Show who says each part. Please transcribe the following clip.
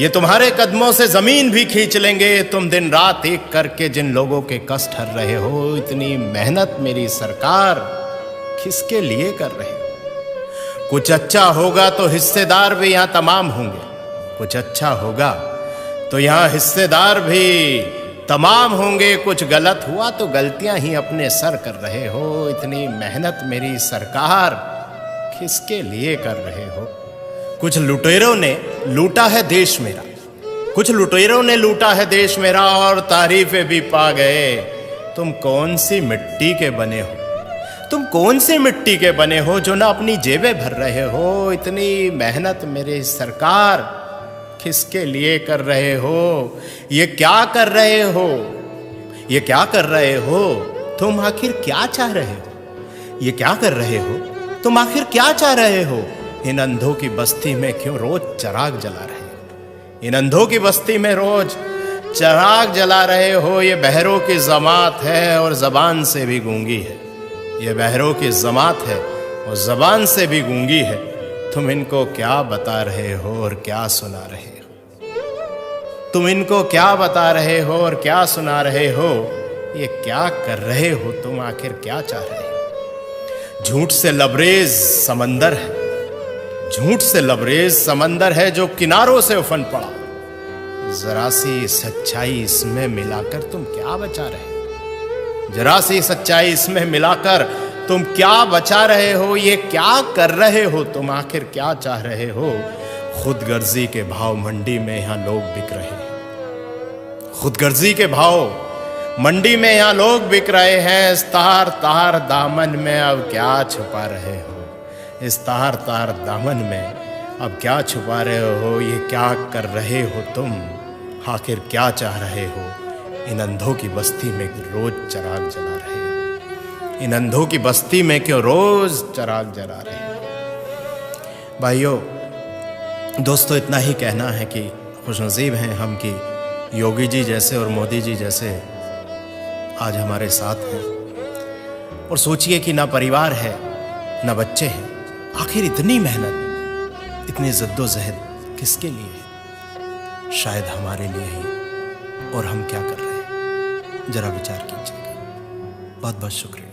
Speaker 1: ये तुम्हारे कदमों से जमीन भी खींच लेंगे। तुम दिन रात एक करके जिन लोगों के कष्ट हर रहे हो, इतनी मेहनत मेरी सरकार किसके लिए कर रहे हो? कुछ अच्छा होगा तो हिस्सेदार भी यहाँ तमाम होंगे। कुछ अच्छा होगा तो यहाँ हिस्सेदार भी तमाम होंगे। कुछ गलत हुआ तो गलतियां ही अपने सर कर रहे हो। इतनी मेहनत मेरी सरकार किसके लिए कर रहे हो? कुछ लुटेरों ने लूटा है देश मेरा, कुछ लुटेरों ने लूटा है देश मेरा और तारीफें भी पा गए। तुम कौन सी मिट्टी के बने हो? तुम कौन सी मिट्टी के बने हो जो ना अपनी जेबें भर रहे हो? इतनी मेहनत मेरी सरकार किसके लिए कर रहे हो? ये क्या कर रहे हो? ये क्या कर रहे हो? तुम आखिर क्या चाह रहे हो? ये क्या कर रहे हो? तुम आखिर क्या चाह रहे हो? इन अंधों की बस्ती में क्यों रोज चिराग जला रहे हो? इन अंधों की बस्ती में रोज चिराग जला रहे हो। ये बहरों की जमात है और जबान से भी गूंगी है। ये बहरों की जमात है और जबान से भी गूंगी है। तुम इनको क्या बता रहे हो और क्या सुना रहे हो? तुम इनको क्या बता रहे हो और क्या सुना रहे हो? ये क्या कर रहे हो? तुम आखिर क्या चाह रहे हो? झूठ से लबरेज समंदर है, झूठ से लबरेज समंदर है जो किनारों से उफन पड़ा। जरा सी सच्चाई इसमें मिलाकर तुम क्या बचा रहे हो? जरा सी सच्चाई इसमें मिलाकर तुम क्या बचा रहे हो? ये क्या कर रहे हो? तुम आखिर क्या चाह रहे हो? खुदगर्जी के भाव मंडी में यहां लोग बिक रहे हैं। खुदगर्जी के भाव मंडी में यहां लोग बिक रहे हैं। इस तार तार दामन में अब क्या छुपा रहे हो? इस तार तार दामन में अब क्या छुपा रहे हो? ये क्या कर रहे हो तुम? आखिर क्या चाह रहे हो? इन अंधों की बस्ती में रोज चिराग जला रहे हो। इन अंधों की बस्ती में क्यों रोज चिराग जला रहे हो? भाइयों दोस्तों, इतना ही कहना है कि खुशनसीब हैं हम कि योगी जी जैसे और मोदी जी जैसे आज हमारे साथ हैं। और सोचिए कि ना परिवार है ना बच्चे हैं, आखिर इतनी मेहनत इतनी जद्दोजहद किसके लिए है? शायद हमारे लिए ही। और हम क्या कर रहे हैं? जरा विचार कीजिएगा। बहुत बहुत शुक्रिया।